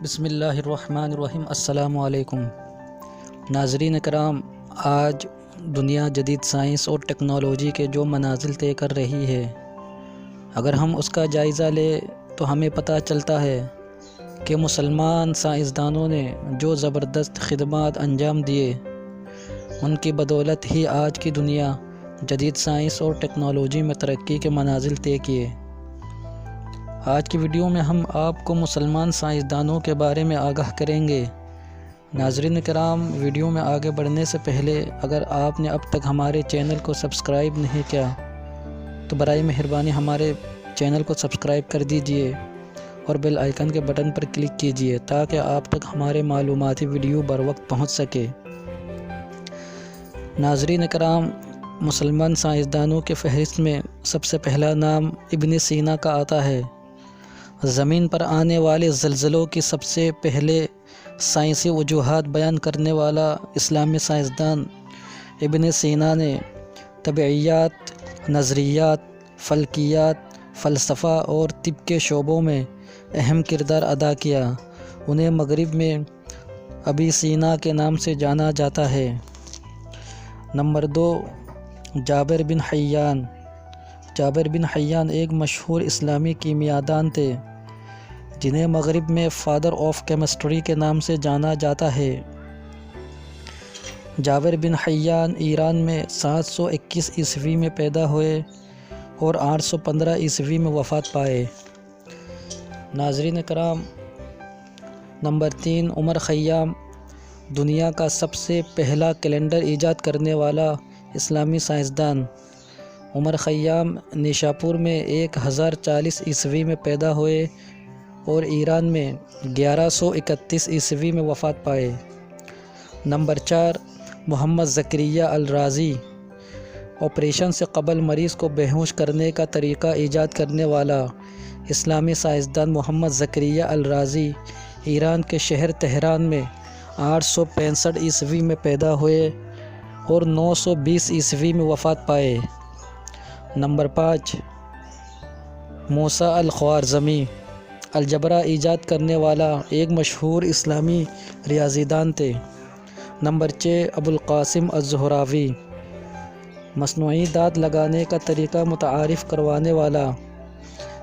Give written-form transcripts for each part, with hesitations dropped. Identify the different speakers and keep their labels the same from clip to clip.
Speaker 1: بسم اللہ الرحمن الرحیم۔ السلام علیکم ناظرین کرام، آج دنیا جدید سائنس اور ٹیکنالوجی کے جو منازل طے کر رہی ہے، اگر ہم اس کا جائزہ لیں تو ہمیں پتہ چلتا ہے کہ مسلمان سائنسدانوں نے جو زبردست خدمات انجام دیے، ان کی بدولت ہی آج کی دنیا جدید سائنس اور ٹیکنالوجی میں ترقی کے منازل طے کیے۔ آج کی ویڈیو میں ہم آپ کو مسلمان سائنسدانوں کے بارے میں آگاہ کریں گے۔ ناظرین کرام، ویڈیو میں آگے بڑھنے سے پہلے اگر آپ نے اب تک ہمارے چینل کو سبسکرائب نہیں کیا تو برائے مہربانی ہمارے چینل کو سبسکرائب کر دیجئے اور بیل آئیکن کے بٹن پر کلک کیجئے تاکہ آپ تک ہمارے معلوماتی ویڈیو بر وقت پہنچ سکے۔ ناظرین کرام، مسلمان سائنسدانوں کے فہرست میں سب سے پہلا نام ابن سینا کا آتا ہے۔ زمین پر آنے والے زلزلوں کی سب سے پہلے سائنسی وجوہات بیان کرنے والا اسلامی سائنسدان ابن سینا نے طبیعیات، نظریات، فلکیات، فلسفہ اور طب کے شعبوں میں اہم کردار ادا کیا۔ انہیں مغرب میں ابی سینا کے نام سے جانا جاتا ہے۔ نمبر 2، جابر بن حیان۔ جابر بن حیان ایک مشہور اسلامی کیمیاءدان تھے جنہیں مغرب میں فادر آف کیمسٹری کے نام سے جانا جاتا ہے۔ جابر بن حیان ایران میں 721 عیسوی میں پیدا ہوئے اور 815 عیسوی میں وفات پائے۔ ناظرین کرام، نمبر 3، عمر خیام۔ دنیا کا سب سے پہلا کیلنڈر ایجاد کرنے والا اسلامی سائنسدان عمر خیام نیشاپور میں 1040 عیسوی میں پیدا ہوئے اور ایران میں 1131 عیسوی میں وفات پائے۔ نمبر 4، محمد زکریا الرازی۔ آپریشن سے قبل مریض کو بے ہوش کرنے کا طریقہ ایجاد کرنے والا اسلامی سائنسدان محمد زکریا الرازی ایران کے شہر تہران میں 865 عیسوی میں پیدا ہوئے اور 920 عیسوی میں وفات پائے۔ نمبر 5، موسیٰ الخوارزمی۔ الجبرا ایجاد کرنے والا ایک مشہور اسلامی ریاضی دان تھے۔ نمبر 6، ابوالقاسم الزہراوی۔ مصنوعی دانت لگانے کا طریقہ متعارف کروانے والا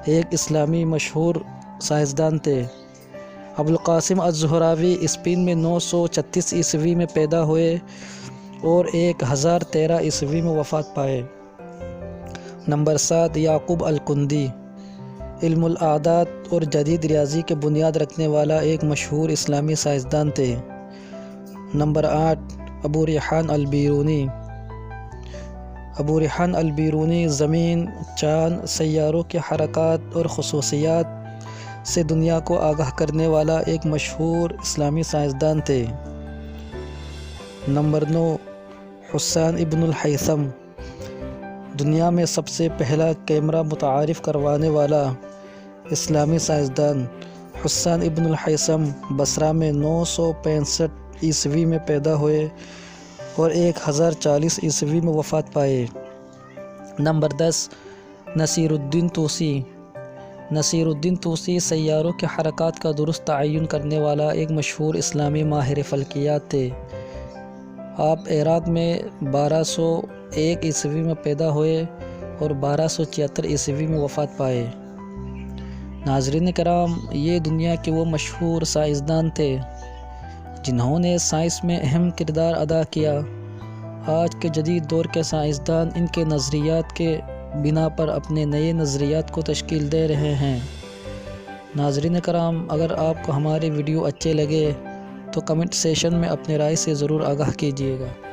Speaker 1: ایک اسلامی مشہور سائنسدان تھے۔ ابوالقاسم الزہراوی اسپین میں 936 عیسوی میں پیدا ہوئے اور 1013 عیسوی میں وفات پائے۔ نمبر 7، یعقوب الکندی۔ علم الاعداد اور جدید ریاضی کے بنیاد رکھنے والا ایک مشہور اسلامی سائنسدان تھے۔ نمبر 8، ابو ریحان البیرونی۔ ابو ریحان البیرونی زمین، چاند، سیاروں کی حرکات اور خصوصیات سے دنیا کو آگاہ کرنے والا ایک مشہور اسلامی سائنسدان تھے۔ نمبر 9، حسین ابن الہیثم۔ دنیا میں سب سے پہلا کیمرہ متعارف کروانے والا اسلامی سائنسدان حسین ابن الہیثم بصرہ میں 965 عیسوی میں پیدا ہوئے اور 1040 عیسوی میں وفات پائے۔ نمبر 10، نصیر الدین طوسی۔ نصیر الدین طوسی سیاروں کے حرکات کا درست تعین کرنے والا ایک مشہور اسلامی ماہر فلکیات تھے۔ آپ عراق میں 1201 عیسوی میں پیدا ہوئے اور 1276 عیسوی میں وفات پائے۔ ناظرین کرام، یہ دنیا کے وہ مشہور سائنسدان تھے جنہوں نے سائنس میں اہم کردار ادا کیا۔ آج کے جدید دور کے سائنسدان ان کے نظریات کے بنا پر اپنے نئے نظریات کو تشکیل دے رہے ہیں۔ ناظرین کرام، اگر آپ کو ہمارے ویڈیو اچھے لگے تو کمنٹ سیشن میں اپنے رائے سے ضرور آگاہ کیجیے گا۔